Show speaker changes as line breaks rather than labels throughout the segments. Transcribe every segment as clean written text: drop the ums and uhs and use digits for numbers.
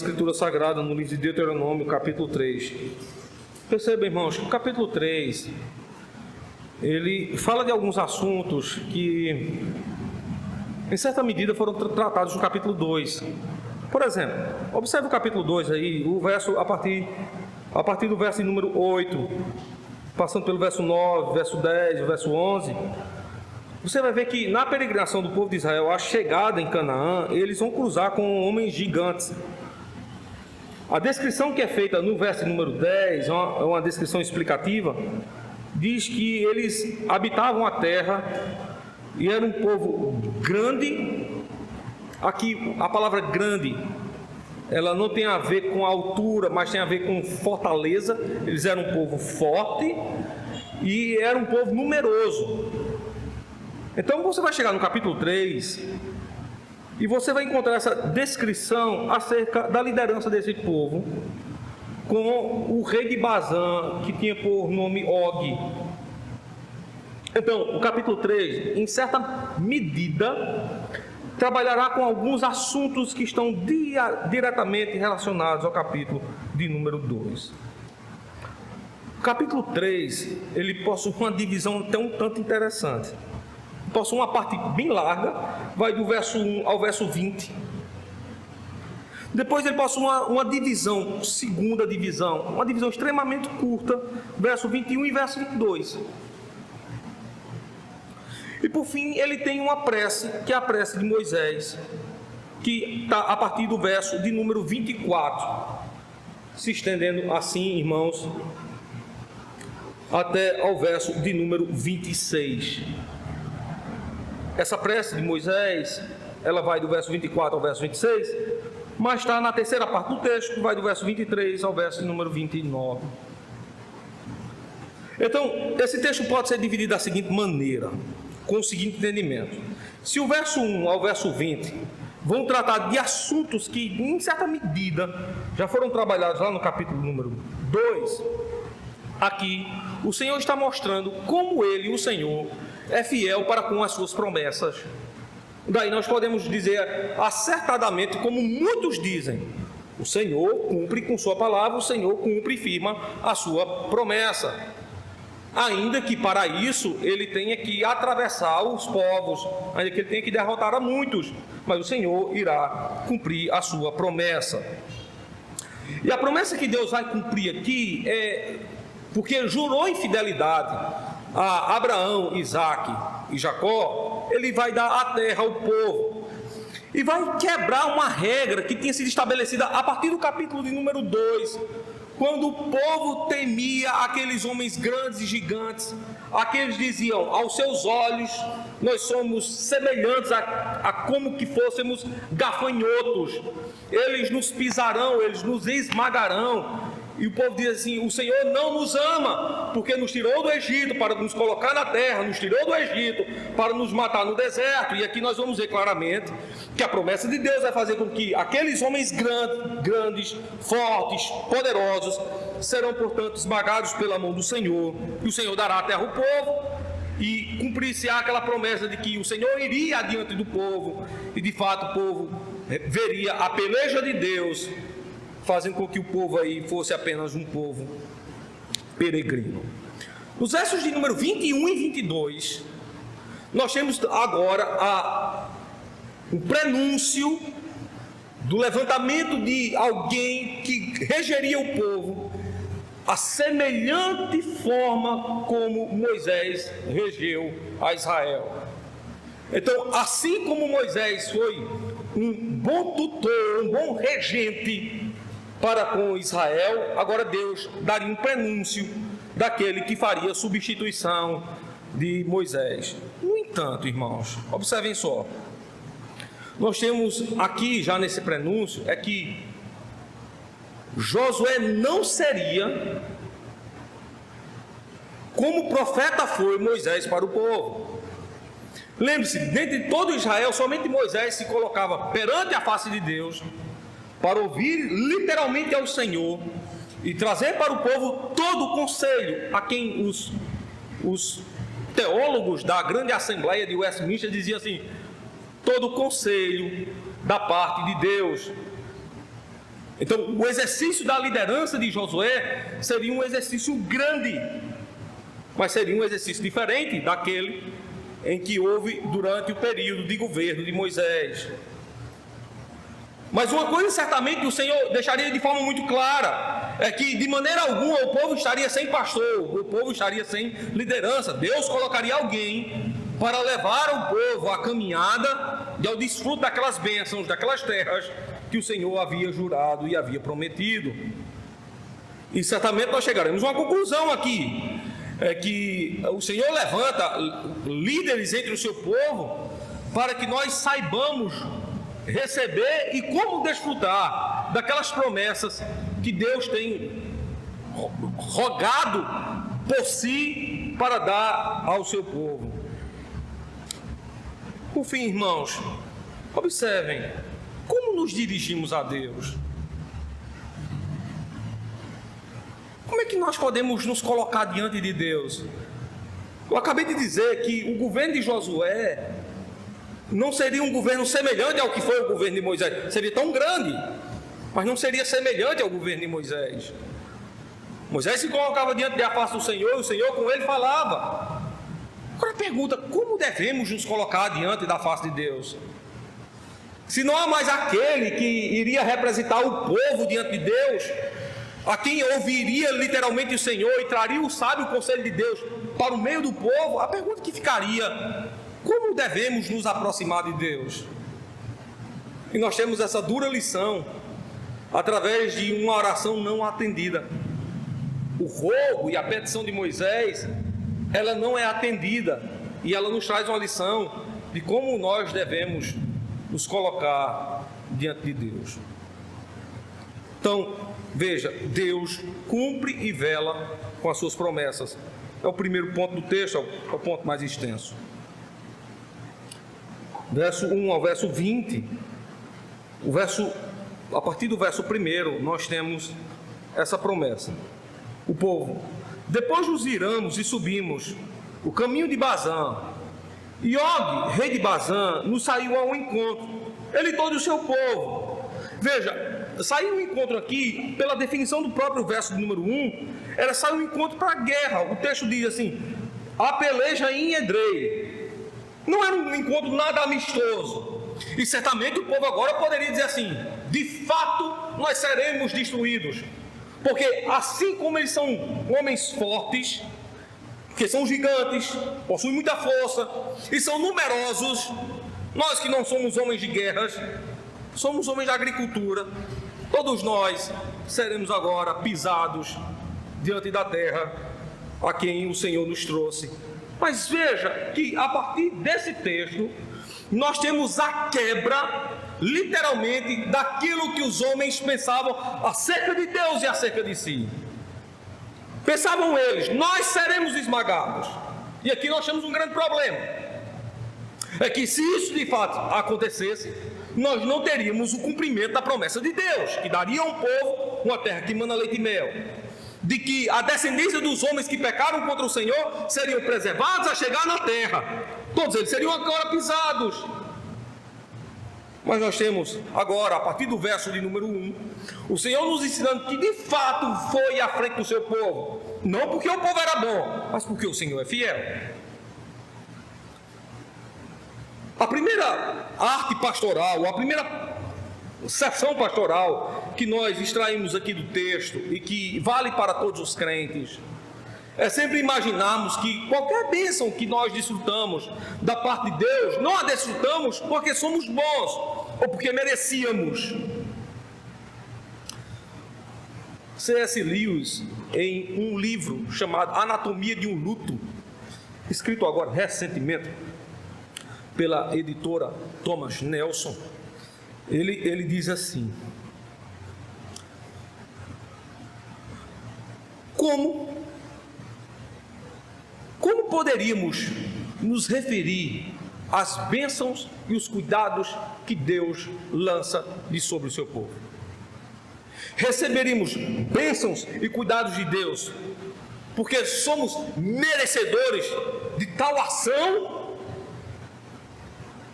Escritura Sagrada, no livro de Deuteronômio, capítulo 3. Perceba, irmãos, que o capítulo 3, ele fala de alguns assuntos que, em certa medida, foram tratados no capítulo 2. Por exemplo, observe o capítulo 2 aí, o verso a partir do verso número 8, passando pelo verso 9, verso 10, verso 11. Você vai ver que na peregrinação do povo de Israel, a chegada em Canaã, eles vão cruzar com homens gigantes. A descrição que é feita no verso número 10, é uma descrição explicativa, diz que eles habitavam a terra e era um povo grande. Aqui a palavra grande, ela não tem a ver com altura, mas tem a ver com fortaleza. Eles eram um povo forte e era um povo numeroso. Então você vai chegar no capítulo 3 e você vai encontrar essa descrição acerca da liderança desse povo com o rei de Bazã, que tinha por nome Og. Então, o capítulo 3, em certa medida, trabalhará com alguns assuntos que estão diretamente relacionados ao capítulo de número 2. O capítulo 3, ele possui uma divisão até um tanto interessante. Possui uma parte bem larga, vai do verso 1 ao verso 20. Depois ele possui uma divisão, segunda divisão, uma divisão extremamente curta, verso 21 e verso 22. E por fim, ele tem uma prece, que é a prece de Moisés, que está a partir do verso de número 24, se estendendo assim, irmãos, até ao verso de número 26. Essa prece de Moisés, ela vai do verso 24 ao verso 26, mas está na terceira parte do texto, que vai do verso 23 ao verso número 29. Então, esse texto pode ser dividido da seguinte maneira, com o seguinte entendimento. Se o verso 1 ao verso 20 vão tratar de assuntos que, em certa medida, já foram trabalhados lá no capítulo número 2, aqui o Senhor está mostrando como Ele, o Senhor, é fiel para com as suas promessas. Daí nós podemos dizer acertadamente, como muitos dizem: o Senhor cumpre com sua palavra, o Senhor cumpre e firma a sua promessa. Ainda que para isso ele tenha que atravessar os povos, ainda que ele tenha que derrotar a muitos, mas o Senhor irá cumprir a sua promessa. E a promessa que Deus vai cumprir aqui é porque jurou em fidelidade a Abraão, Isaque e Jacó. Ele vai dar a terra ao povo e vai quebrar uma regra que tinha sido estabelecida a partir do capítulo de número 2, quando o povo temia aqueles homens grandes e gigantes. Aqueles diziam: aos seus olhos nós somos semelhantes a como que fôssemos gafanhotos, eles nos pisarão, eles nos esmagarão. E o povo diz assim: o Senhor não nos ama, porque nos tirou do Egito para nos colocar na terra, nos tirou do Egito para nos matar no deserto. E aqui nós vamos ver claramente que a promessa de Deus vai fazer com que aqueles homens grandes, fortes, poderosos, serão, portanto, esmagados pela mão do Senhor. E o Senhor dará a terra ao povo, e cumprir-se-á aquela promessa de que o Senhor iria adiante do povo, e de fato o povo veria a peleja de Deus, fazendo com que o povo aí fosse apenas um povo peregrino. Nos versos de número 21 e 22, nós temos agora um prenúncio do levantamento de alguém que regeria o povo, a semelhante forma como Moisés regeu a Israel. Então, assim como Moisés foi um bom tutor, um bom regente para com Israel, agora Deus daria um prenúncio daquele que faria substituição de Moisés. No entanto, irmãos, observem só, nós temos aqui já nesse prenúncio, é que Josué não seria, como profeta foi Moisés para o povo. Lembre-se, dentre todo Israel, somente Moisés se colocava perante a face de Deus para ouvir literalmente ao Senhor e trazer para o povo todo o conselho, a quem os teólogos da grande Assembleia de Westminster diziam assim: todo o conselho da parte de Deus. Então, o exercício da liderança de Josué seria um exercício grande, mas seria um exercício diferente daquele em que houve durante o período de governo de Moisés. Mas uma coisa certamente o Senhor deixaria de forma muito clara, é que de maneira alguma o povo estaria sem pastor, o povo estaria sem liderança. Deus colocaria alguém para levar o povo à caminhada e ao desfruto daquelas bênçãos, daquelas terras que o Senhor havia jurado e havia prometido. E certamente nós chegaremos a uma conclusão aqui, é que o Senhor levanta líderes entre o seu povo para que nós saibamos receber e como desfrutar daquelas promessas que Deus tem rogado por si para dar ao seu povo. Por fim, irmãos, observem como nos dirigimos a Deus. Como é que nós podemos nos colocar diante de Deus? Eu acabei de dizer que o governo de Josué não seria um governo semelhante ao que foi o governo de Moisés. Seria tão grande, mas não seria semelhante ao governo de Moisés. Moisés se colocava diante da face do Senhor, e o Senhor com ele falava. Agora pergunta, como devemos nos colocar diante da face de Deus? Se não há mais aquele que iria representar o povo diante de Deus, a quem ouviria literalmente o Senhor e traria o sábio conselho de Deus para o meio do povo, a pergunta que ficaria: como devemos nos aproximar de Deus? E nós temos essa dura lição através de uma oração não atendida. O rogo e a petição de Moisés, ela não é atendida, e ela nos traz uma lição de como nós devemos nos colocar diante de Deus. Então, veja, Deus cumpre e vela com as suas promessas. É o primeiro ponto do texto, é o ponto mais extenso. Verso 1 ao verso 20, a partir do verso 1, nós temos essa promessa. O povo: depois nos viramos e subimos o caminho de Bazã, e Og, rei de Bazã, nos saiu ao encontro, ele e todo o seu povo. Veja, sair um encontro aqui, pela definição do próprio verso número 1, era sair um encontro para a guerra. O texto diz assim: a peleja em Edrei. Não era um encontro nada amistoso. E certamente o povo agora poderia dizer assim: de fato nós seremos destruídos. Porque assim como eles são homens fortes, porque são gigantes, possuem muita força e são numerosos, nós que não somos homens de guerras, somos homens de agricultura, todos nós seremos agora pisados diante da terra a quem o Senhor nos trouxe. Mas veja que a partir desse texto nós temos a quebra, literalmente, daquilo que os homens pensavam acerca de Deus e acerca de si. Pensavam eles: nós seremos esmagados. E aqui nós temos um grande problema. É que se isso de fato acontecesse, nós não teríamos o cumprimento da promessa de Deus, que daria ao povo uma terra que mana leite e mel, de que a descendência dos homens que pecaram contra o Senhor seriam preservados a chegar na terra. Todos eles seriam agora pisados. Mas nós temos agora, a partir do verso de número 1, o Senhor nos ensinando que de fato foi à frente do seu povo. Não porque o povo era bom, mas porque o Senhor é fiel. A primeira arte pastoral, a primeira sessão pastoral que nós extraímos aqui do texto e que vale para todos os crentes, é sempre imaginarmos que qualquer bênção que nós desfrutamos da parte de Deus, não a desfrutamos porque somos bons ou porque merecíamos. C.S. Lewis, em um livro chamado Anatomia de um Luto, escrito agora recentemente pela editora Thomas Nelson, ele diz assim: Como poderíamos nos referir às bênçãos e os cuidados que Deus lança de sobre o seu povo? Receberíamos bênçãos e cuidados de Deus porque somos merecedores de tal ação?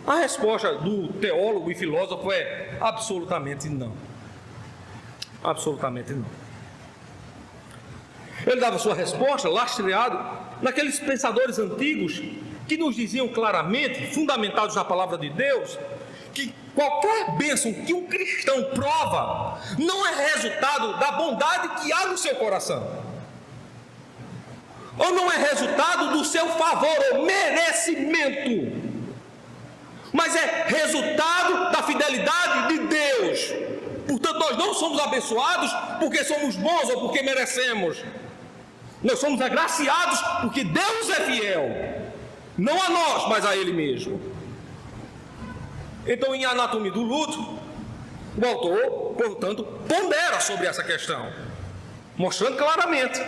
A resposta do teólogo e filósofo é absolutamente não. Absolutamente não. Ele dava sua resposta, lastreado, naqueles pensadores antigos que nos diziam claramente, fundamentados na palavra de Deus, que qualquer bênção que um cristão prova não é resultado da bondade que há no seu coração, ou não é resultado do seu favor ou merecimento, mas é resultado da fidelidade de Deus. Portanto, nós não somos abençoados porque somos bons ou porque merecemos. Nós somos agraciados porque Deus é fiel, não a nós, mas a Ele mesmo. Então, em Anatomia do Luto, o autor, portanto, pondera sobre essa questão, mostrando claramente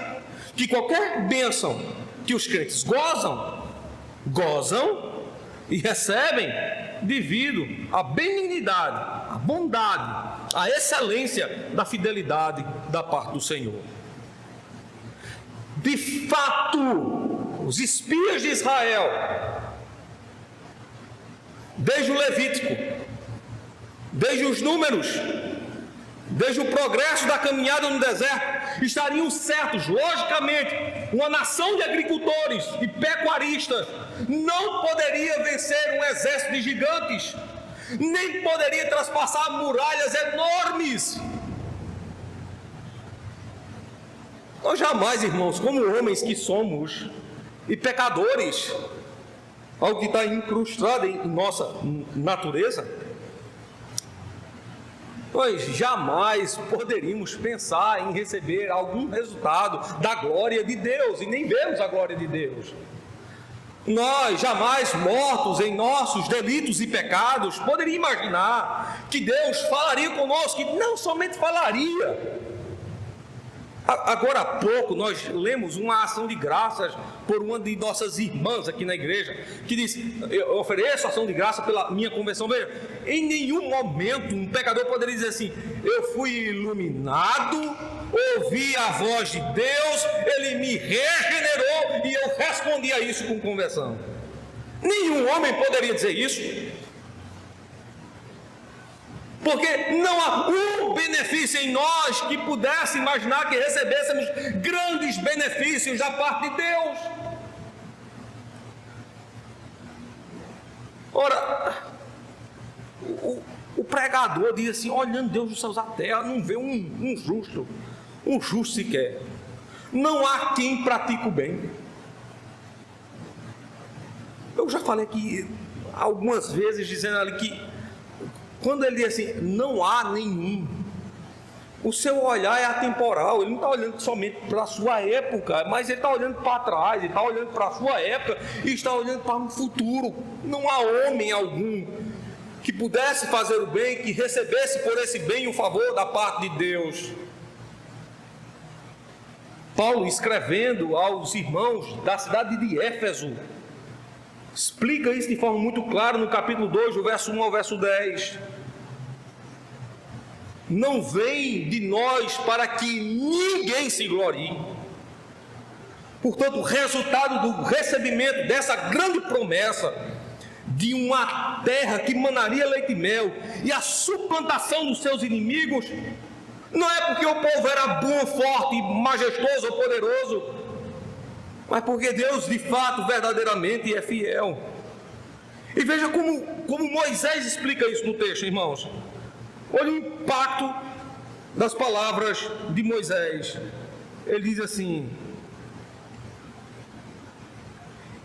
que qualquer bênção que os crentes gozam e recebem devido à benignidade, à bondade, à excelência da fidelidade da parte do Senhor. De fato, os espias de Israel, desde o Levítico, desde os Números, desde o progresso da caminhada no deserto, estariam certos, logicamente, uma nação de agricultores e pecuaristas não poderia vencer um exército de gigantes, nem poderia traspassar muralhas enormes. Nós jamais, irmãos, como homens que somos e pecadores, algo que está incrustado em nossa natureza, nós jamais poderíamos pensar em receber algum resultado da glória de Deus, e nem vemos a glória de Deus. Nós jamais, mortos em nossos delitos e pecados, poderíamos imaginar que Deus falaria conosco, que não somente falaria. Agora há pouco nós lemos uma ação de graças por uma de nossas irmãs aqui na igreja, que diz: eu ofereço ação de graça pela minha conversão. Veja, em nenhum momento um pecador poderia dizer assim: eu fui iluminado, ouvi a voz de Deus, Ele me regenerou e eu respondi a isso com conversão. Nenhum homem poderia dizer isso, porque não há um benefício em nós que pudesse imaginar que recebêssemos grandes benefícios da parte de Deus. Ora, o pregador diz assim: olhando Deus dos céus à terra, não vê um justo sequer. Não há quem pratique o bem. Eu já falei aqui algumas vezes dizendo ali que quando ele diz assim, não há nenhum, o seu olhar é atemporal. Ele não está olhando somente para a sua época, mas ele está olhando para trás, ele está olhando para a sua época e está olhando para o futuro. Não há homem algum que pudesse fazer o bem, que recebesse por esse bem o favor da parte de Deus. Paulo, escrevendo aos irmãos da cidade de Éfeso, explica isso de forma muito clara no capítulo 2, do verso 1 ao verso 10. Não vem de nós para que ninguém se glorie. Portanto, o resultado do recebimento dessa grande promessa de uma terra que manaria leite e mel e a suplantação dos seus inimigos, não é porque o povo era bom, forte, majestoso ou poderoso, mas porque Deus de fato, verdadeiramente é fiel. E veja como Moisés explica isso no texto, irmãos. Olha o impacto das palavras de Moisés. Ele diz assim: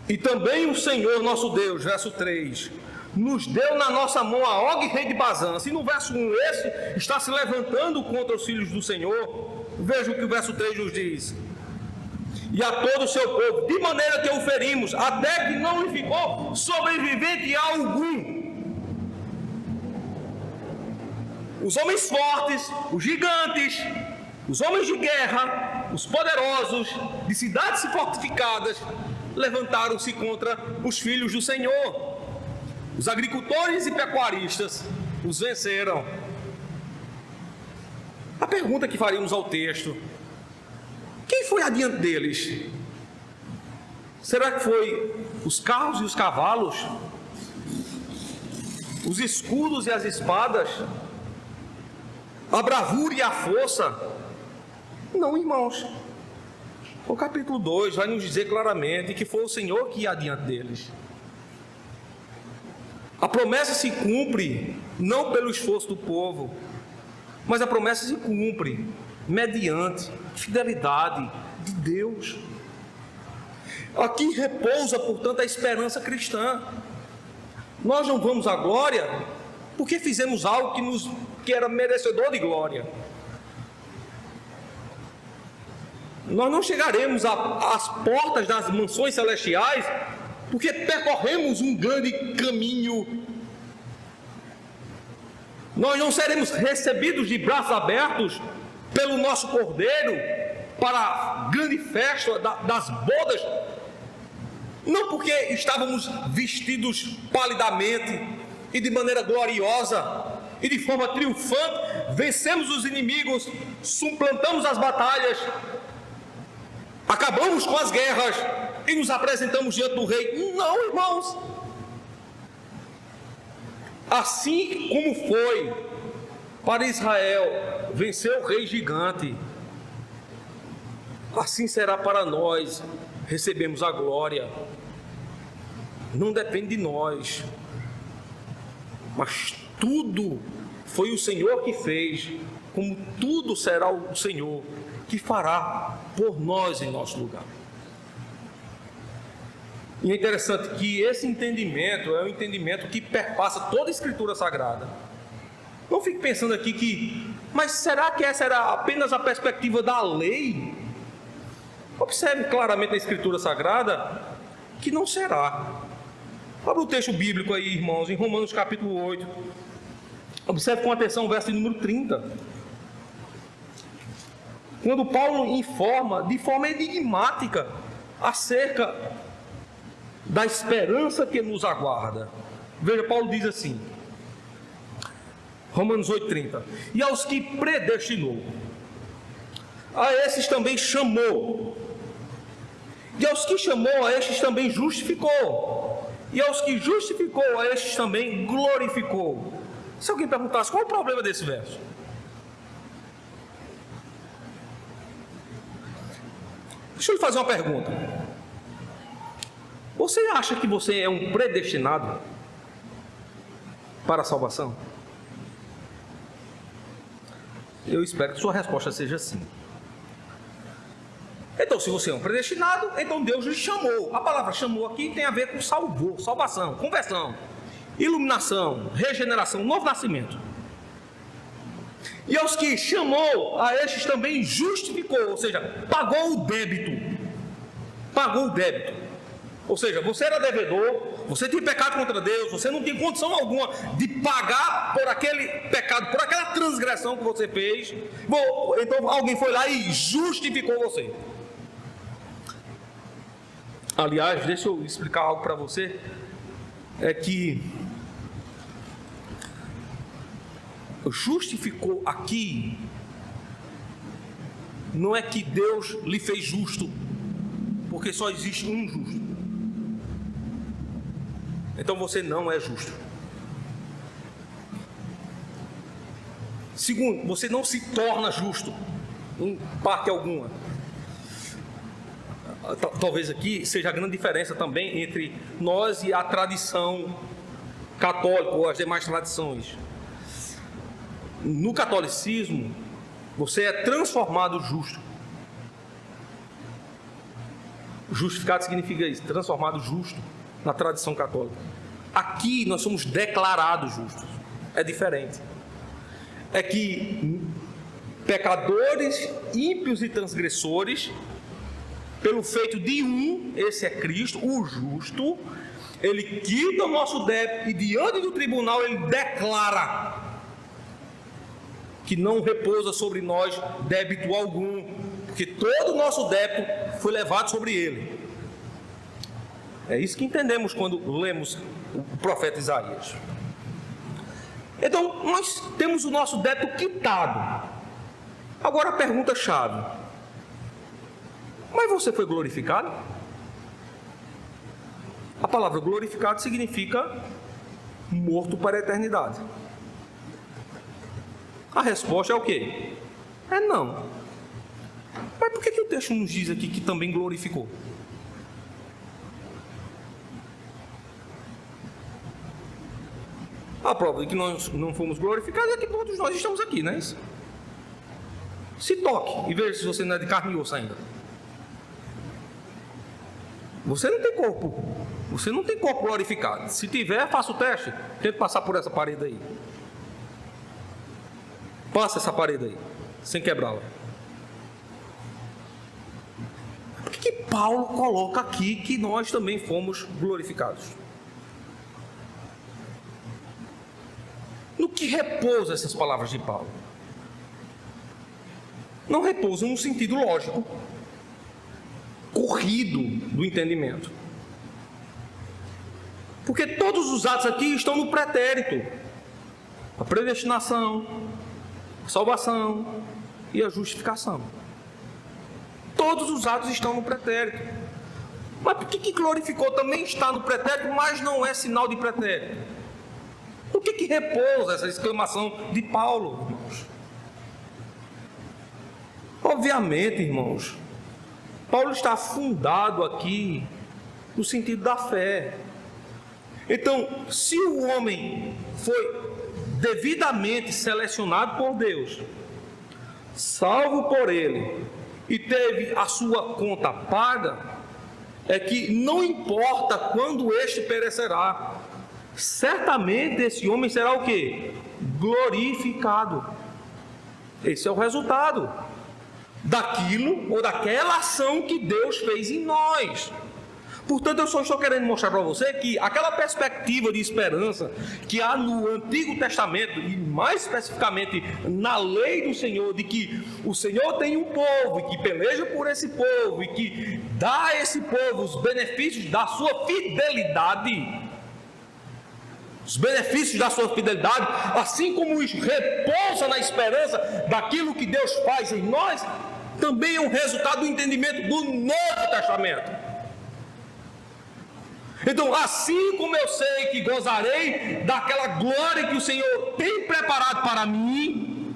e também o Senhor nosso Deus, verso 3, nos deu na nossa mão a Og, rei de Bazã. Se no verso 1 esse está se levantando contra os filhos do Senhor, veja o que o verso 3 nos diz: e a todo o seu povo, de maneira que o ferimos, até que não lhe ficou sobrevivente algum. Os homens fortes, os gigantes, os homens de guerra, os poderosos, de cidades fortificadas, levantaram-se contra os filhos do Senhor. Os agricultores e pecuaristas os venceram. A pergunta que faríamos ao texto: quem foi adiante deles? Será que foi os carros e os cavalos? Os escudos e as espadas? a bravura e a força. Não, irmãos. O capítulo 2 vai nos dizer claramente que foi o Senhor que ia adiante deles. A promessa se cumpre não pelo esforço do povo, mas a promessa se cumpre mediante fidelidade de Deus. Aqui repousa, portanto, a esperança cristã. Nós não vamos à glória porque fizemos algo que era merecedor de glória. Nós não chegaremos às portas das mansões celestiais porque percorremos um grande caminho. Nós não seremos recebidos de braços abertos pelo nosso Cordeiro para a grande festa das bodas, não porque estávamos vestidos palidamente e de maneira gloriosa e de forma triunfante, vencemos os inimigos, suplantamos as batalhas, acabamos com as guerras e nos apresentamos diante do rei. Não, irmãos. Assim como foi para Israel vencer o rei gigante, assim será para nós recebemos a glória. Não depende de nós, mas tudo foi o Senhor que fez, como tudo será o Senhor que fará por nós em nosso lugar. E é interessante que esse entendimento é um entendimento que perpassa toda a Escritura Sagrada. Não fique pensando aqui mas será que essa era apenas a perspectiva da lei? Observe claramente na Escritura Sagrada que não será. Abra o texto bíblico aí, irmãos, em Romanos capítulo 8. Observe com atenção o verso número 30. Quando Paulo informa de forma enigmática acerca da esperança que nos aguarda. Veja, Paulo diz assim, Romanos 8,30: e aos que predestinou, a esses também chamou, e aos que chamou, a estes também justificou, e aos que justificou, a estes também glorificou. Se alguém perguntasse qual é o problema desse verso, deixa eu lhe fazer uma pergunta. Você acha que você é um predestinado para a salvação? Eu espero que sua resposta seja sim. Então, se você é um predestinado, então Deus lhe chamou. A palavra chamou aqui tem a ver com salvou, salvação, conversão, iluminação, regeneração, novo nascimento. E aos que chamou, a estes também justificou, ou seja, pagou o débito. Pagou o débito. Ou seja, você era devedor, você tinha pecado contra Deus, você não tinha condição alguma de pagar por aquele pecado, por aquela transgressão que você fez. Bom, então alguém foi lá e justificou você. Aliás, deixa eu explicar algo para você. É que justificou aqui não é que Deus lhe fez justo, porque só existe um justo. Então você não é justo. Segundo, você não se torna justo em parte alguma. Talvez aqui seja a grande diferença também entre nós e a tradição católica ou as demais tradições. No catolicismo, você é transformado justo. Justificado significa isso, transformado justo na tradição católica. Aqui nós somos declarados justos. É diferente. É que pecadores, ímpios e transgressores, pelo feito de um, esse é Cristo, o justo, ele quita o nosso débito e diante do tribunal ele declara que não repousa sobre nós débito algum, porque todo o nosso débito foi levado sobre ele. É isso que entendemos quando lemos o profeta Isaías. Então, nós temos o nosso débito quitado. Agora a pergunta-chave: mas você foi glorificado? A palavra glorificado significa morto para a eternidade. A resposta é o quê? É não. Mas por que o texto nos diz aqui que também glorificou? A prova de que nós não fomos glorificados é que todos nós estamos aqui, não é isso? Se toque e veja se você não é de carne e osso ainda. Você não tem corpo. Você não tem corpo glorificado. Se tiver, faça o teste. Tente passar por essa parede aí. Passa essa parede aí, sem quebrá-la. Por que Paulo coloca aqui que nós também fomos glorificados? No que repousam essas palavras de Paulo? Não repousam no sentido lógico, corrido do entendimento. Porque todos os atos aqui estão no pretérito. A predestinação, a salvação e a justificação. Todos os atos estão no pretérito. Mas por que glorificou também está no pretérito, mas não é sinal de pretérito? Por que repousa essa exclamação de Paulo, irmãos? Obviamente, irmãos, Paulo está fundado aqui no sentido da fé. Então, se o homem foi devidamente selecionado por Deus, salvo por Ele, e teve a sua conta paga, é que não importa quando este perecerá, certamente esse homem será o quê? Glorificado. Esse é o resultado daquilo ou daquela ação que Deus fez em nós. Portanto, eu só estou querendo mostrar para você que aquela perspectiva de esperança que há no Antigo Testamento, e mais especificamente na lei do Senhor, de que o Senhor tem um povo, e que peleja por esse povo, e que dá a esse povo os benefícios da sua fidelidade, assim como isso repousa na esperança daquilo que Deus faz em nós, também é um resultado do entendimento do Novo Testamento. Então, assim como eu sei que gozarei daquela glória que o Senhor tem preparado para mim,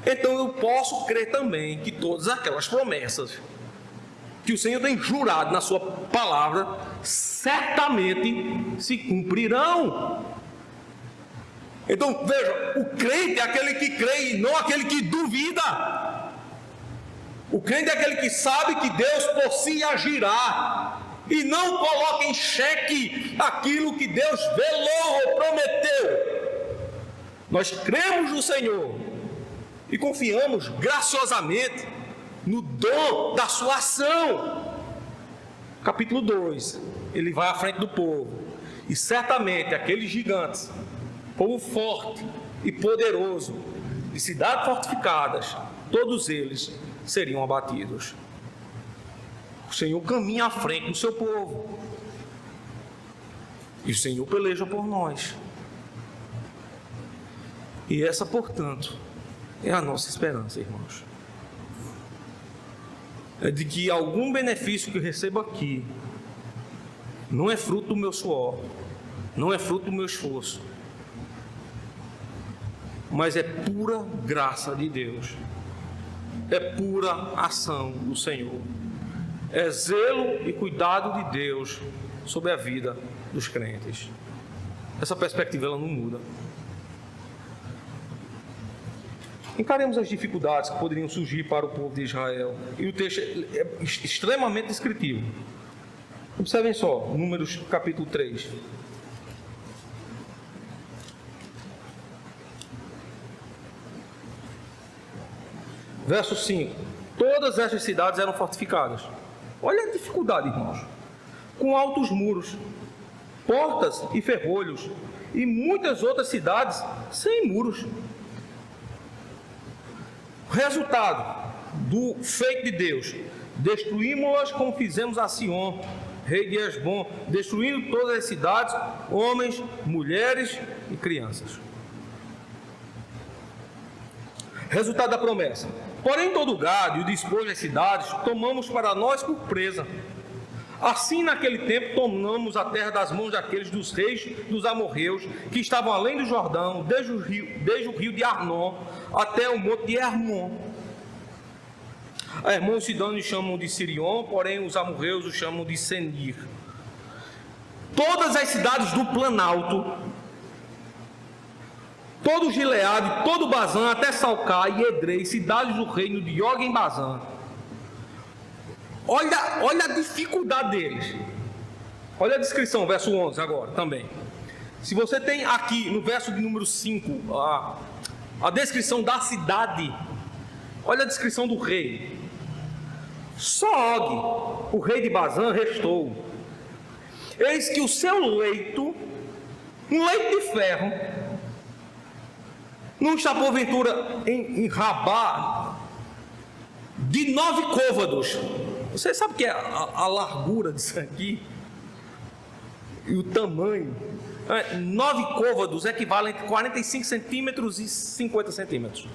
então eu posso crer também que todas aquelas promessas que o Senhor tem jurado na sua palavra, certamente se cumprirão. Então, veja, o crente é aquele que crê e não aquele que duvida. O crente é aquele que sabe que Deus por si agirá e não coloca em xeque aquilo que Deus velou ou prometeu. Nós cremos no Senhor e confiamos graciosamente no dom da sua ação. Capítulo 2, ele vai à frente do povo, e certamente aqueles gigantes, povo forte e poderoso, de cidades fortificadas, todos eles seriam abatidos. O Senhor caminha à frente do seu povo, e o Senhor peleja por nós. E essa, portanto, é a nossa esperança, irmãos. É de que algum benefício que eu recebo aqui não é fruto do meu suor, não é fruto do meu esforço, mas é pura graça de Deus, é pura ação do Senhor, é zelo e cuidado de Deus sobre a vida dos crentes. Essa perspectiva ela não muda. Encaremos as dificuldades que poderiam surgir para o povo de Israel. E o texto é extremamente descritivo. Observem só, Números capítulo 3. Verso 5. Todas estas cidades eram fortificadas. Olha a dificuldade, irmãos. Com altos muros, portas e ferrolhos, e muitas outras cidades sem muros. Resultado do feito de Deus: destruímos-las como fizemos a Sion, rei de Hesbom, destruindo todas as cidades, homens, mulheres e crianças. Resultado da promessa: porém todo o gado e o despojo das cidades tomamos para nós por presa. Assim, naquele tempo, tomamos a terra das mãos daqueles dos reis dos amorreus, que estavam além do Jordão, desde o rio de Arnon até o monte de Hermon. A Hermon os sidônios chamam de Sirion, porém os amorreus os chamam de Senir. Todas as cidades do Planalto, todo Gileade, todo Bazã, até Salcá e Edrei, cidades do reino de Og em Bazã. Olha a dificuldade deles. Olha a descrição, verso 11 agora também. Se você tem aqui no verso de número 5 a descrição da cidade, olha a descrição do rei. Só Og, o rei de Bazã, restou. Eis que o seu leito, um leito de ferro, não está porventura em Rabá de 9 côvados. Você sabe o que é a largura disso aqui? E o tamanho? 9 côvados equivalem a 45 centímetros e 50 centímetros.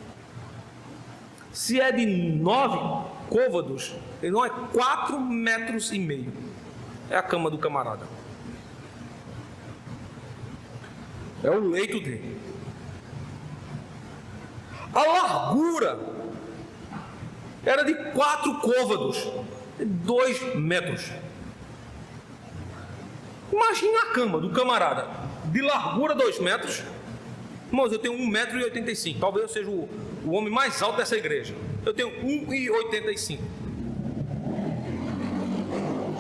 Se é de 9 côvados, ele não é 4,5 metros. É a cama do camarada. É o leito dele. A largura era de 4 côvados, 2 metros. Imagina a cama do camarada, de largura 2 metros. Irmãos, eu tenho 1,85 m. Talvez eu seja o homem mais alto dessa igreja. Eu tenho 1,85 m.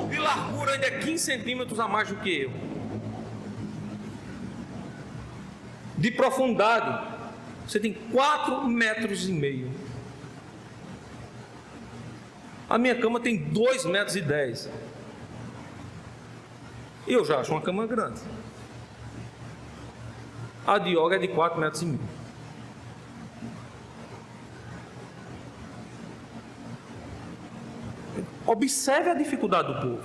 De largura ainda é 15 centímetros a mais do que eu. De profundidade, você tem 4,5 metros. A minha cama tem 2,10 metros. Eu já acho uma cama grande. A de Og é de 4,5 metros. Observe a dificuldade do povo.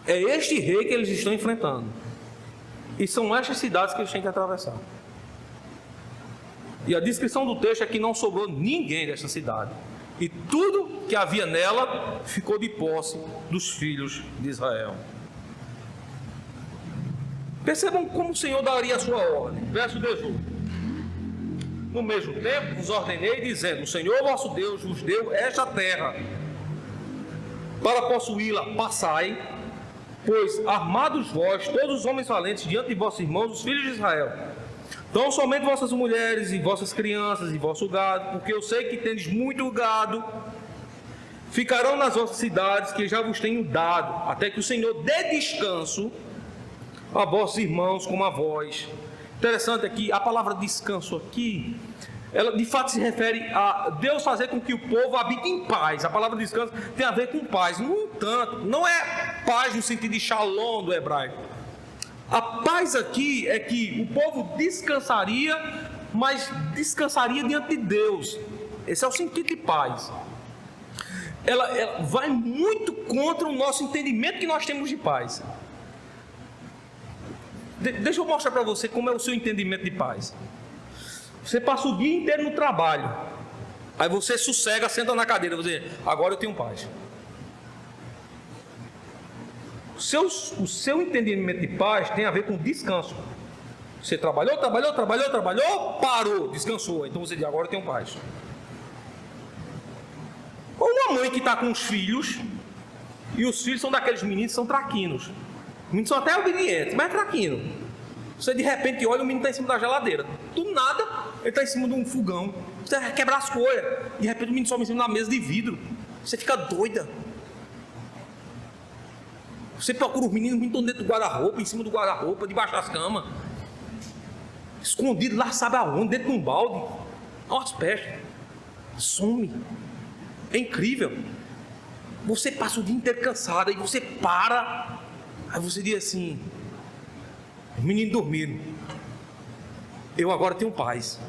É este rei que eles estão enfrentando. E são estas cidades que eles têm que atravessar. E a descrição do texto é que não sobrou ninguém desta cidade. E tudo que havia nela ficou de posse dos filhos de Israel. Percebam como o Senhor daria a sua ordem. Verso 18. No mesmo tempo vos ordenei, dizendo: o Senhor vosso Deus vos deu esta terra. Para possuí-la, passai, pois armados vós, todos os homens valentes, diante de vossos irmãos, os filhos de Israel. Então somente vossas mulheres e vossas crianças e vosso gado, porque eu sei que tendes muito gado, ficarão nas vossas cidades que já vos tenho dado, até que o Senhor dê descanso a vossos irmãos como a vós. Interessante aqui, a palavra descanso aqui, ela de fato se refere a Deus fazer com que o povo habite em paz. A palavra descanso tem a ver com paz. No entanto, não é paz no sentido de shalom do hebraico. A paz aqui é que o povo descansaria, mas descansaria diante de Deus. Esse é o sentido de paz. Ela vai muito contra o nosso entendimento que nós temos de paz. Deixa eu mostrar para você como é o seu entendimento de paz. Você passa o dia inteiro no trabalho, aí você sossega, senta na cadeira, você diz: agora eu tenho paz. O seu entendimento de paz tem a ver com descanso. Você trabalhou, parou, descansou. Então você diz: agora eu tenho paz. Ou uma mãe que está com os filhos, e os filhos são daqueles meninos que são traquinos. Os meninos são até obedientes, mas é traquino. Você de repente olha, o menino está em cima da geladeira. Do nada, ele está em cima de um fogão. Você vai quebrar as coisas. De repente o menino sobe em cima da mesa de vidro. Você fica doida. Você procura os meninos estão dentro do guarda-roupa, em cima do guarda-roupa, debaixo das camas. Escondido lá, sabe aonde, dentro de um balde. Olha as pestes. Some. É incrível. Você passa o dia inteiro cansado, aí você para. Aí você diz assim: os meninos dormiram. Eu agora tenho paz.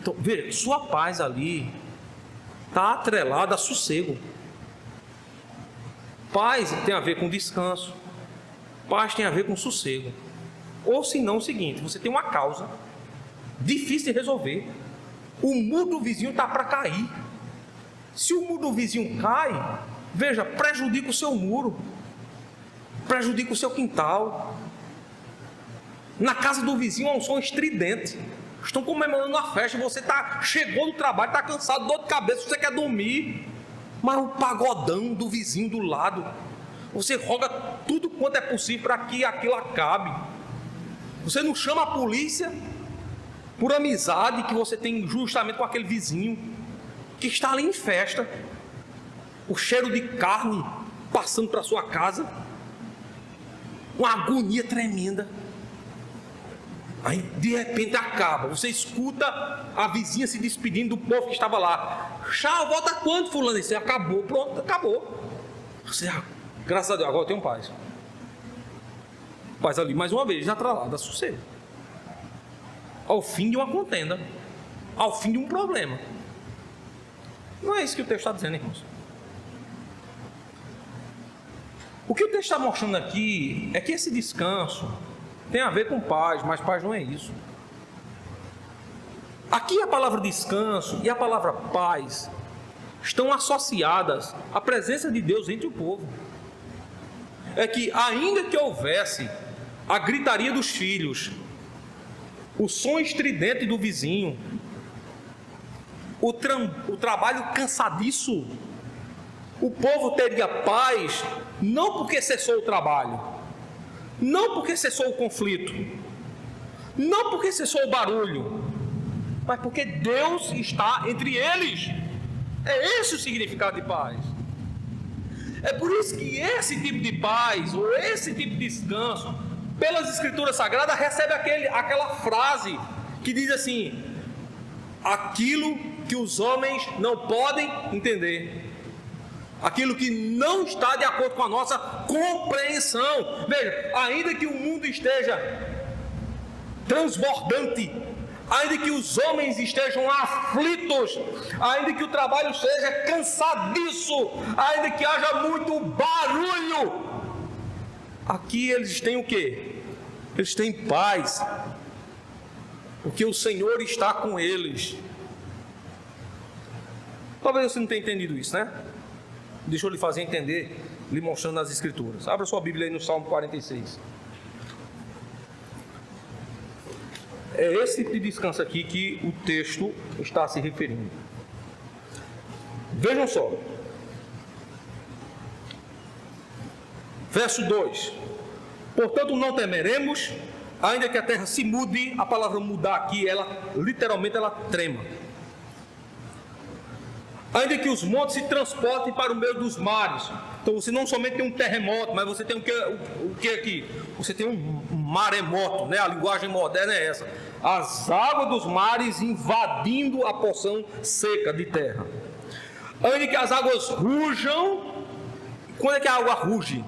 Então, veja, sua paz ali está atrelada a sossego. Paz tem a ver com descanso. Paz tem a ver com sossego. Ou se não, o seguinte: você tem uma causa difícil de resolver. O muro do vizinho está para cair. Se o muro do vizinho cai, veja, prejudica o seu muro. prejudica o seu quintal. Na casa do vizinho há um som estridente. Estão comemorando uma festa, você chegou do trabalho, está cansado, dor de cabeça, você quer dormir. Mas o pagodão do vizinho do lado, você roga tudo quanto é possível para que aquilo acabe. Você não chama a polícia por amizade que você tem justamente com aquele vizinho que está ali em festa. O cheiro de carne passando para sua casa, uma agonia tremenda. Aí de repente acaba, você escuta a vizinha se despedindo do povo que estava lá. Tchau, volta quando, fulano? Isso acabou, pronto, acabou. Você, graças a Deus, agora tem um paz. Paz ali, mais uma vez, já tralada, sossego. Ao fim de uma contenda, ao fim de um problema. Não é isso que o texto está dizendo, irmãos. O que o texto está mostrando aqui é que esse descanso tem a ver com paz, mas paz não é isso. Aqui a palavra descanso e a palavra paz estão associadas à presença de Deus entre o povo. É que ainda que houvesse a gritaria dos filhos, o som estridente do vizinho, o trabalho cansadiço, o povo teria paz, não porque cessou o trabalho, não porque cessou o conflito, não porque cessou o barulho, mas porque Deus está entre eles. É esse o significado de paz. É por isso que esse tipo de paz, ou esse tipo de descanso, pelas Escrituras Sagradas, recebe aquela frase que diz assim: aquilo que os homens não podem entender, aquilo que não está de acordo com a nossa compreensão. Veja, ainda que o mundo esteja transbordante, ainda que os homens estejam aflitos, ainda que o trabalho seja cansadiço, ainda que haja muito barulho, aqui eles têm o quê? Eles têm paz, porque o Senhor está com eles. Talvez você não tenha entendido isso, né? Deixa eu lhe fazer entender, lhe mostrando nas Escrituras. Abra sua Bíblia aí no Salmo 46. É esse tipo de descanso aqui que o texto está se referindo. Vejam só. Verso 2. Portanto, não temeremos, ainda que a terra se mude. A palavra mudar aqui, literalmente ela trema. Ainda que os montes se transportem para o meio dos mares. Então você não somente tem um terremoto, mas você tem o que aqui? Você tem um maremoto, né? A linguagem moderna é essa. As águas dos mares invadindo a porção seca de terra. Ainda que as águas rujam. Quando é que a água ruge?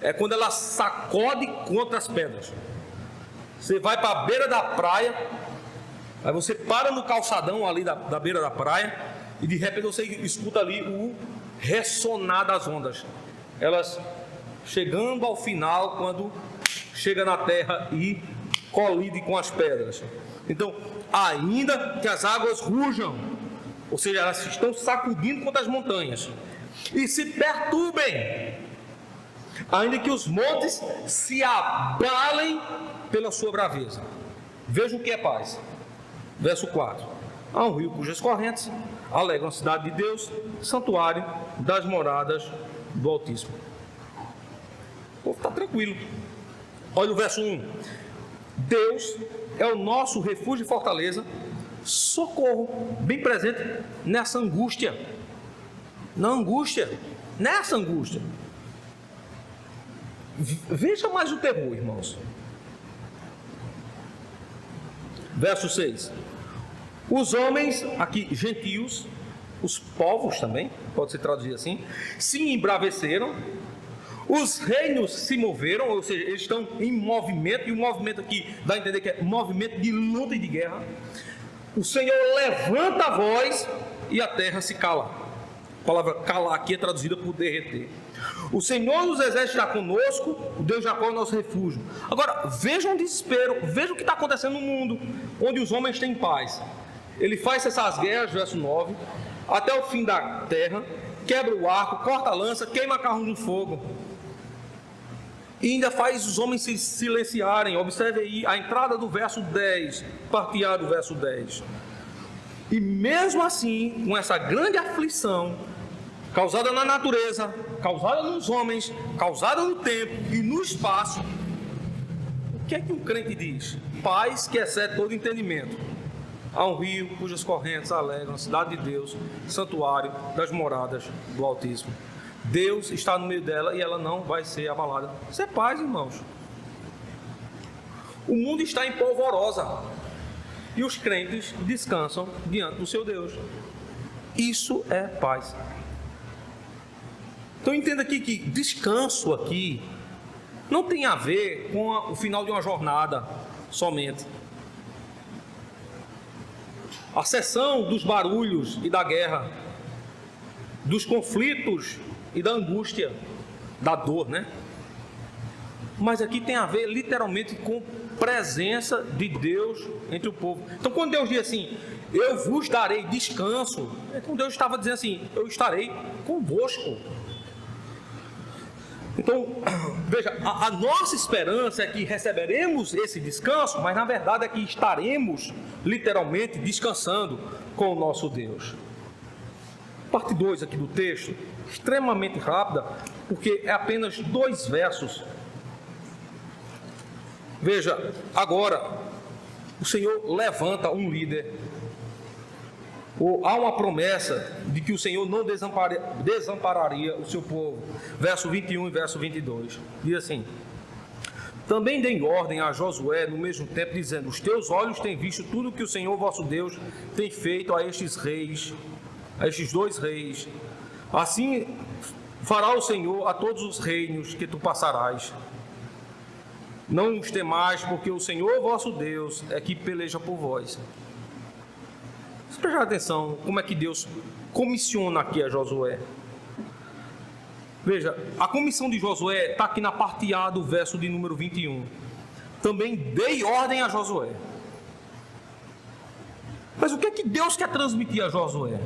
É quando ela sacode contra as pedras. Você vai para a beira da praia, aí você para no calçadão ali da beira da praia, e de repente você escuta ali o ressonar das ondas. Elas chegando ao final, quando chega na terra e colide com as pedras. Então, ainda que as águas rujam, ou seja, elas estão sacudindo contra as montanhas, e se perturbem, ainda que os montes se abalem pela sua braveza. Veja o que é paz. Verso 4. Há um rio cujas correntes alegram a cidade de Deus, santuário das moradas do Altíssimo. O povo está tranquilo. Olha o verso 1. Deus é o nosso refúgio e fortaleza, socorro, bem presente nessa angústia. Na angústia, nessa angústia. Veja mais o terror, irmãos. Verso 6. Os homens, aqui gentios, os povos também, pode ser traduzido assim, se embraveceram, os reinos se moveram, ou seja, eles estão em movimento, e o movimento aqui dá a entender que é movimento de luta e de guerra. O Senhor levanta a voz e a terra se cala. A palavra calar aqui é traduzida por derreter. O Senhor dos exércitos está conosco, o Deus de Jacó é o nosso refúgio. Agora, vejam o desespero, vejam o que está acontecendo no mundo, onde os homens têm paz. Ele faz cessar as guerras, verso 9, até o fim da terra, quebra o arco, corta a lança, queima carros no fogo. E ainda faz os homens se silenciarem. Observe aí a entrada do verso 10, parte A do verso 10. E mesmo assim, com essa grande aflição, causada na natureza, causada nos homens, causada no tempo e no espaço, o que é que um crente diz? Paz que excede todo entendimento. Há um rio cujas correntes alegram a cidade de Deus, santuário das moradas do Altíssimo. Deus está no meio dela e ela não vai ser abalada. Isso é paz, irmãos. O mundo está em polvorosa e os crentes descansam diante do seu Deus. Isso é paz. Então entenda aqui que descanso aqui não tem a ver com o final de uma jornada somente. A cessão dos barulhos e da guerra, dos conflitos e da angústia, da dor, né? Mas aqui tem a ver literalmente com presença de Deus entre o povo. Então quando Deus diz assim, eu vos darei descanso, então Deus estava dizendo assim, eu estarei convosco. Então, veja, a nossa esperança é que receberemos esse descanso, mas na verdade é que estaremos literalmente descansando com o nosso Deus. Parte 2 aqui do texto, extremamente rápida, porque é apenas 2 versos. Veja, agora, o Senhor levanta um líder. Há uma promessa de que o Senhor não desampararia o seu povo. Verso 21 e verso 22. Diz assim: também dei ordem a Josué no mesmo tempo, dizendo: os teus olhos têm visto tudo que o Senhor vosso Deus tem feito a estes reis, a estes 2 reis. Assim fará o Senhor a todos os reinos que tu passarás. Não os temais, porque o Senhor vosso Deus é que peleja por vós. Prestar atenção como é que Deus comissiona aqui a Josué. Veja, a comissão de Josué está aqui na parte A do verso de número 21. Também dei ordem a Josué. Mas o que é que Deus quer transmitir a Josué?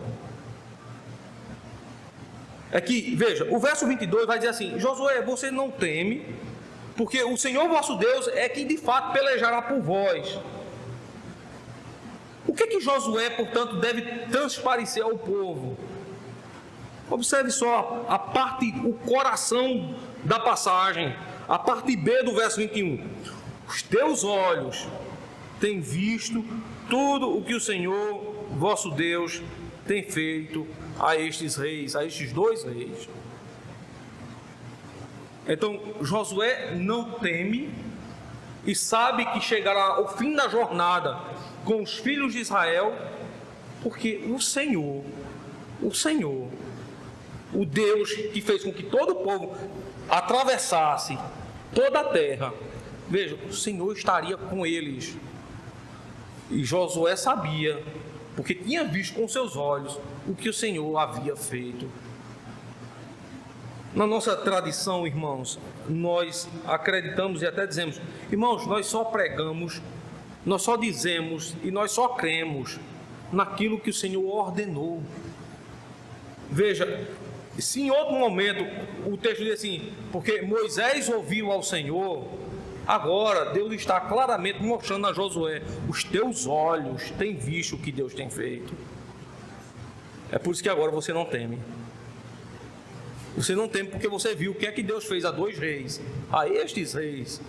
É que, veja, o verso 22 vai dizer assim: Josué, você não teme, porque o Senhor vosso Deus é que de fato pelejará por vós. O que Josué, portanto, deve transparecer ao povo? Observe só a parte, o coração da passagem, a parte B do verso 21. Os teus olhos têm visto tudo o que o Senhor, vosso Deus, tem feito a estes reis, a estes 2 reis. Então, Josué não teme e sabe que chegará o fim da jornada com os filhos de Israel, porque o Senhor, o Deus que fez com que todo o povo atravessasse toda a terra, veja, o Senhor estaria com eles. E Josué sabia, porque tinha visto com seus olhos o que o Senhor havia feito. Na nossa tradição, irmãos, nós acreditamos e até dizemos: irmãos, nós só pregamos, nós só dizemos e nós só cremos naquilo que o Senhor ordenou. Veja, se em outro momento o texto diz assim, porque Moisés ouviu ao Senhor, agora Deus está claramente mostrando a Josué: os teus olhos têm visto o que Deus tem feito. É por isso que agora você não teme. Você não teme porque você viu o que é que Deus fez a 2 reis, a estes reis.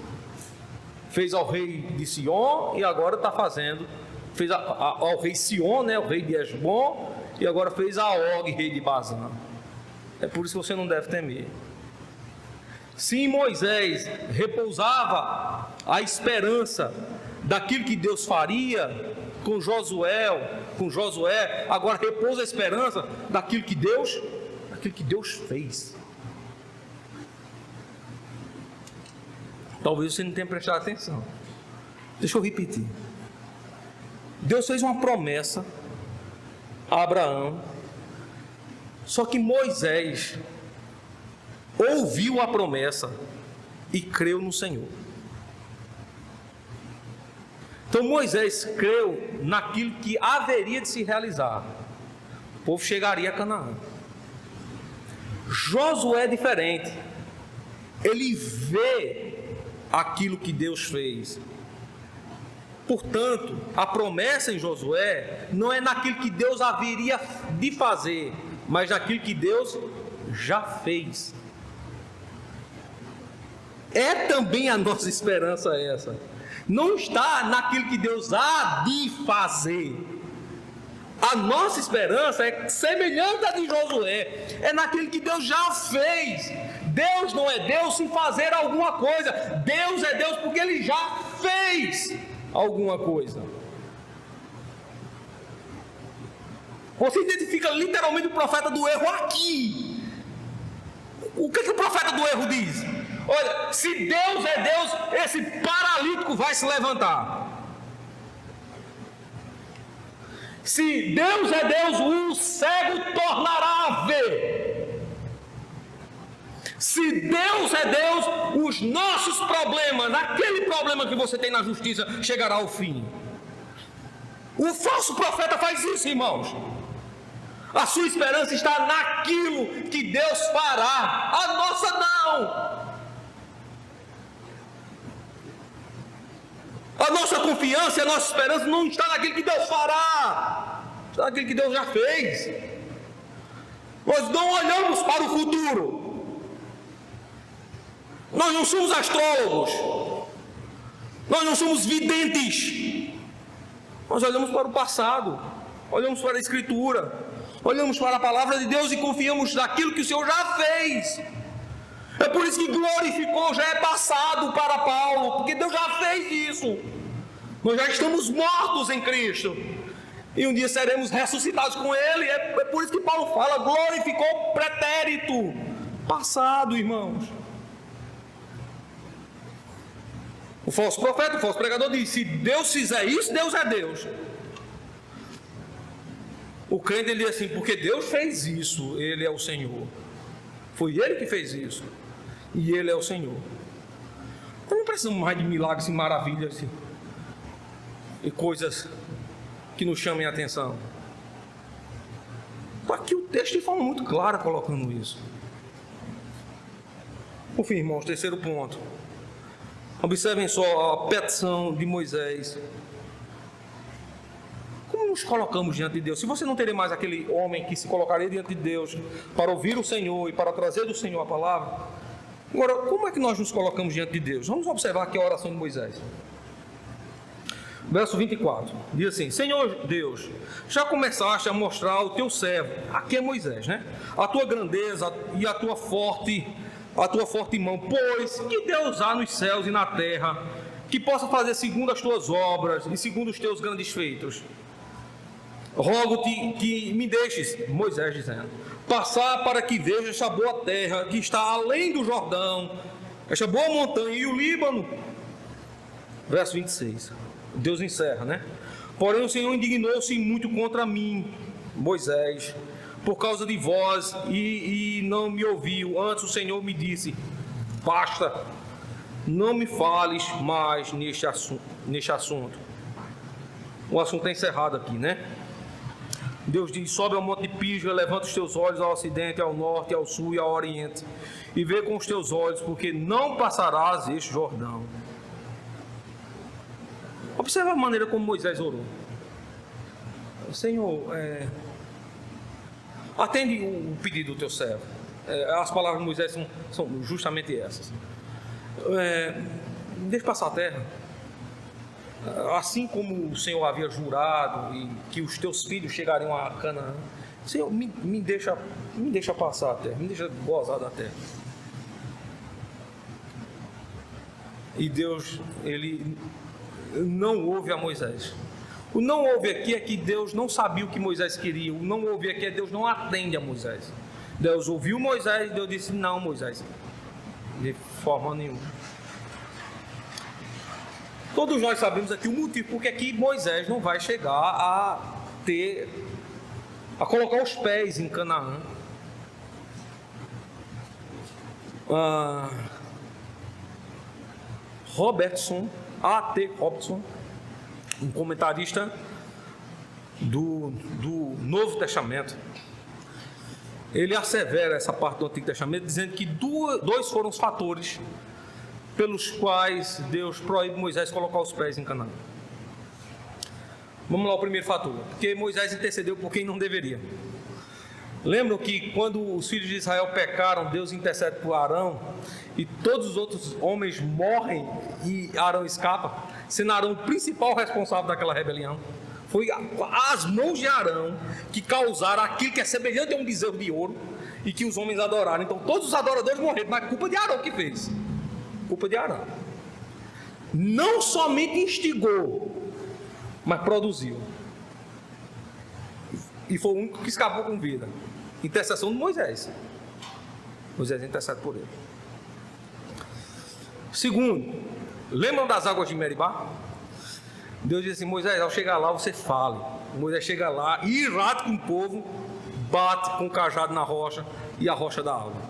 Fez ao rei de Sion e agora está fazendo, fez ao rei Sion, né, o rei de Hesbom, e agora fez a Og, rei de Bazã. É por isso que você não deve temer. Se em Moisés repousava a esperança daquilo que Deus faria com Josué, agora repousa a esperança daquilo que Deus fez. Talvez você não tenha prestado atenção. Deixa eu repetir. Deus fez uma promessa a Abraão, só que Moisés ouviu a promessa e creu no Senhor. Então Moisés creu naquilo que haveria de se realizar. O povo chegaria a Canaã. Josué é diferente. ele vê aquilo que Deus fez. Portanto, a promessa em Josué não é naquilo que Deus haveria de fazer, mas naquilo que Deus já fez. É também a nossa esperança essa. Não está naquilo que Deus há de fazer. A nossa esperança é semelhante à de Josué. É naquilo que Deus já fez. Deus não é Deus sem fazer alguma coisa. Deus é Deus porque Ele já fez alguma coisa. Você identifica literalmente o profeta do erro aqui. O que o profeta do erro diz? Olha, se Deus é Deus, esse paralítico vai se levantar. Se Deus é Deus, o cego tornará a ver. Se Deus é Deus, os nossos problemas, aquele problema que você tem na justiça, chegará ao fim. O falso profeta faz isso, irmãos. A sua esperança está naquilo que Deus fará. A nossa não. A nossa confiança e a nossa esperança não está naquilo que Deus fará, está naquilo que Deus já fez. Nós não olhamos para o futuro. Nós não somos astrólogos. Nós não somos videntes. Nós olhamos para o passado, olhamos para a Escritura, olhamos para a palavra de Deus e confiamos naquilo que o Senhor já fez. É por isso que glorificou já é passado para Paulo, porque Deus já fez isso. Nós já estamos mortos em Cristo e um dia seremos ressuscitados com Ele. É por isso que Paulo fala, glorificou pretérito, passado, irmãos. O falso profeta, o falso pregador diz, se Deus fizer isso, Deus é Deus. O crente ele diz assim, porque Deus fez isso, Ele é o Senhor. Foi Ele que fez isso. E Ele é o Senhor. Então não precisamos mais de milagres e maravilhas e coisas que nos chamem a atenção. Está aqui o texto de forma muito clara colocando isso. Por fim, irmãos, terceiro ponto. Observem só a petição de Moisés. Como nos colocamos diante de Deus? Se você não teria mais aquele homem que se colocaria diante de Deus para ouvir o Senhor e para trazer do Senhor a palavra, agora, como é que nós nos colocamos diante de Deus? Vamos observar aqui a oração de Moisés. Verso 24, diz assim, Senhor Deus, já começaste a mostrar ao teu servo, aqui é Moisés, né? A tua grandeza e a tua forte mão, pois que Deus há nos céus e na terra, que possa fazer segundo as tuas obras e segundo os teus grandes feitos. Rogo-te que me deixes, Moisés dizendo, passar para que veja esta boa terra que está além do Jordão, esta boa montanha e o Líbano. Verso 26, Deus encerra, né? Porém o Senhor indignou-se muito contra mim, Moisés, por causa de vós, e não me ouviu. Antes o Senhor me disse, basta, não me fales mais neste assunto. O assunto é encerrado aqui, né? Deus diz, sobe ao monte de Pisga, levanta os teus olhos ao ocidente, ao norte, ao sul e ao oriente, e vê com os teus olhos, porque não passarás este Jordão. Observa a maneira como Moisés orou. Senhor, atende o pedido do teu servo. As palavras de Moisés são justamente essas. Deixa passar a terra. Assim como o Senhor havia jurado e que os teus filhos chegariam a Canaã, Senhor, me deixa passar a terra, me deixa gozar da terra. E Deus, Ele não ouve a Moisés. O não ouve aqui é que Deus não sabia o que Moisés queria. O não ouve aqui é que Deus não atende a Moisés. Deus ouviu Moisés e Deus disse, não, Moisés, de forma nenhuma. Todos nós sabemos aqui o motivo porque aqui Moisés não vai chegar a colocar os pés em Canaã. A.T. Robertson, um comentarista do Novo Testamento, ele assevera essa parte do Antigo Testamento, dizendo que dois foram os fatores pelos quais Deus proíbe Moisés colocar os pés em Canaã. Vamos lá, o primeiro fator, porque Moisés intercedeu por quem não deveria. Lembram que quando os filhos de Israel pecaram, Deus intercede por Arão, e todos os outros homens morrem e Arão escapa, sendo Arão o principal responsável daquela rebelião. Foi as mãos de Arão que causaram aquilo que é semelhante a um bezerro de ouro e que os homens adoraram. Então todos os adoradores morreram, mas culpa de Arão que fez. Culpa de Arão. Não somente instigou, mas produziu. E foi o único que escapou com vida. Intercessão de Moisés. Moisés intercede por ele. Segundo, lembram das águas de Meribá? Deus diz assim: Moisés, ao chegar lá você fale. Moisés chega lá, irado com o povo, bate com o cajado na rocha e a rocha dá água.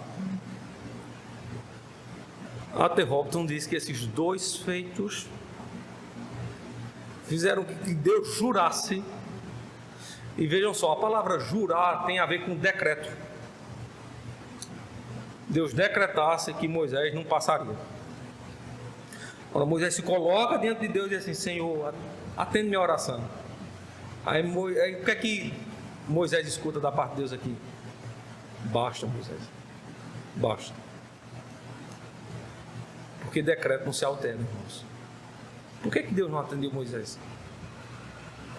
A.T. Robertson diz que esses dois feitos fizeram que Deus jurasse. E vejam só, a palavra jurar tem a ver com decreto. Deus decretasse que Moisés não passaria. Quando Moisés se coloca diante de Deus e diz assim: Senhor, atende minha oração. Aí o que é que Moisés escuta da parte de Deus aqui? Basta, Moisés, basta. Porque decreto não se altera, irmãos. Por que Deus não atendeu Moisés?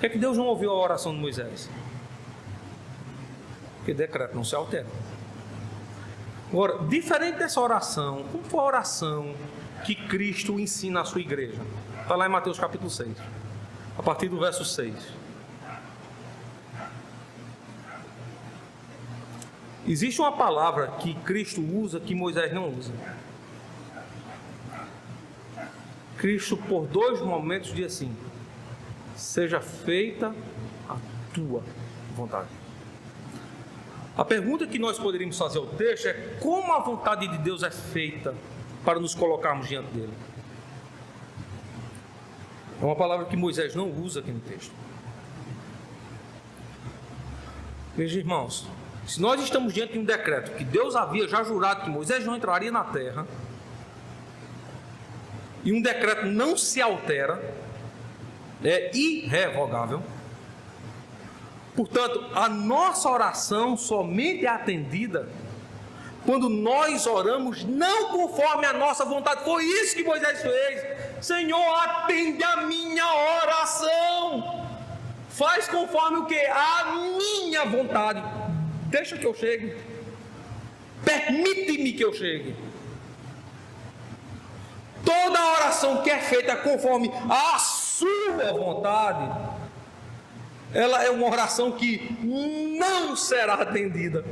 Por que Deus não ouviu a oração de Moisés? Porque decreto não se altera. Agora, diferente dessa oração, como foi a oração que Cristo ensina à sua igreja? Está lá em Mateus capítulo 6, a partir do verso 6. Existe uma palavra que Cristo usa que Moisés não usa. Cristo, por dois momentos, diz assim: seja feita a tua vontade. A pergunta que nós poderíamos fazer ao texto é: como a vontade de Deus é feita para nos colocarmos diante dele? É uma palavra que Moisés não usa aqui no texto. Veja, irmãos, se nós estamos diante de um decreto que Deus havia já jurado que Moisés não entraria na terra, e um decreto não se altera, é irrevogável. Portanto, a nossa oração somente é atendida quando nós oramos não conforme a nossa vontade. Foi isso que Moisés fez. Senhor, atende a minha oração. Faz conforme o que? A minha vontade. Deixa que eu chegue. Permite-me que eu chegue. Toda oração que é feita conforme a sua vontade, ela é uma oração que não será atendida.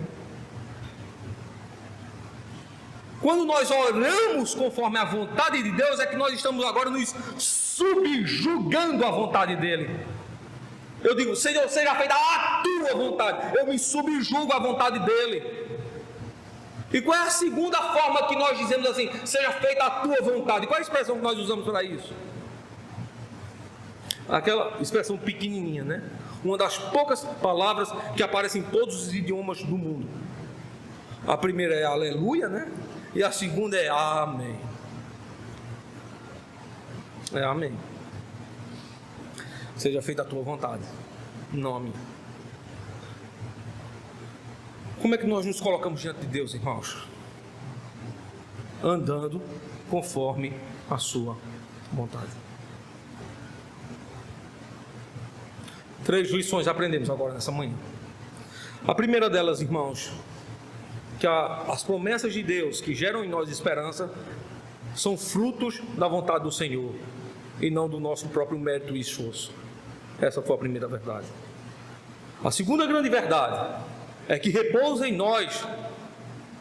Quando nós oramos conforme a vontade de Deus, é que nós estamos agora nos subjugando à vontade dele. Eu digo: Senhor, seja feita a tua vontade. Eu me subjugo à vontade dele. E qual é a segunda forma que nós dizemos assim: seja feita a tua vontade? Qual é a expressão que nós usamos para isso? Aquela expressão pequenininha, né? Uma das poucas palavras que aparecem em todos os idiomas do mundo. A primeira é aleluia, né? E a segunda é amém. É amém. Seja feita a tua vontade, não a minha. Como é que nós nos colocamos diante de Deus, irmãos? Andando conforme a sua vontade. 3 lições aprendemos agora nessa manhã. A primeira delas, irmãos, que as promessas de Deus que geram em nós esperança são frutos da vontade do Senhor e não do nosso próprio mérito e esforço. Essa foi a primeira verdade. A segunda grande verdade é que repousa em nós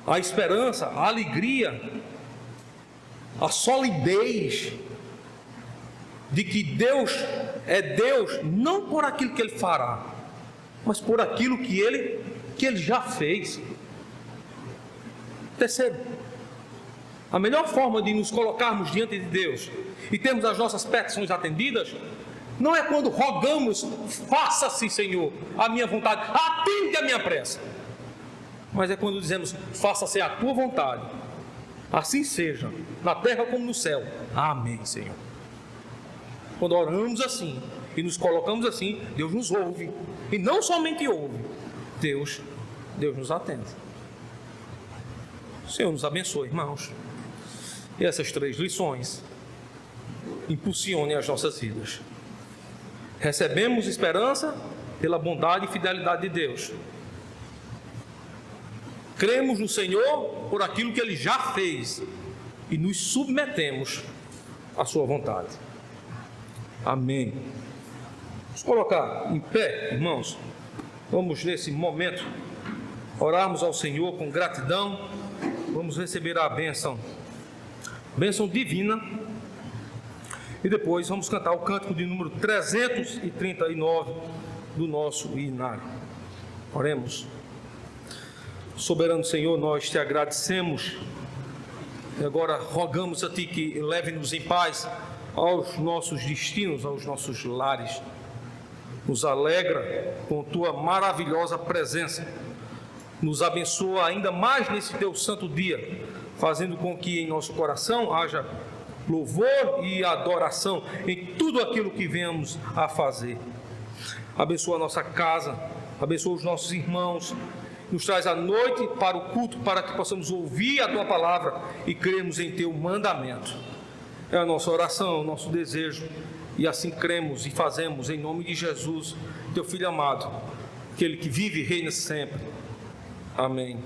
a esperança, a alegria, a solidez de que Deus é Deus não por aquilo que Ele fará, mas por aquilo que Ele já fez. Terceiro, a melhor forma de nos colocarmos diante de Deus e termos as nossas petições atendidas não é quando rogamos: faça-se, Senhor, a minha vontade, atende a minha prece. mas é quando dizemos: faça-se a tua vontade, assim seja, na terra como no céu. Amém, Senhor. Quando oramos assim e nos colocamos assim, Deus nos ouve. E não somente ouve, Deus nos atende. O Senhor nos abençoe, irmãos. E essas 3 lições impulsionem as nossas vidas. Recebemos esperança pela bondade e fidelidade de Deus. Cremos no Senhor por aquilo que Ele já fez e nos submetemos à sua vontade. Amém. Vamos colocar em pé, irmãos. Vamos nesse momento orarmos ao Senhor com gratidão. Vamos receber a bênção divina. E depois vamos cantar o cântico de número 339 do nosso hinário. Oremos. Soberano Senhor, nós te agradecemos e agora rogamos a Ti que leve-nos em paz aos nossos destinos, aos nossos lares. Nos alegra com Tua maravilhosa presença. Nos abençoa ainda mais nesse Teu santo dia, fazendo com que em nosso coração haja louvor e adoração em tudo aquilo que venhamos a fazer. Abençoa a nossa casa, abençoa os nossos irmãos, nos traz à noite para o culto, para que possamos ouvir a Tua palavra e cremos em Teu mandamento. É a nossa oração, o nosso desejo, e assim cremos e fazemos em nome de Jesus, Teu Filho amado, aquele que vive e reina sempre. Amém.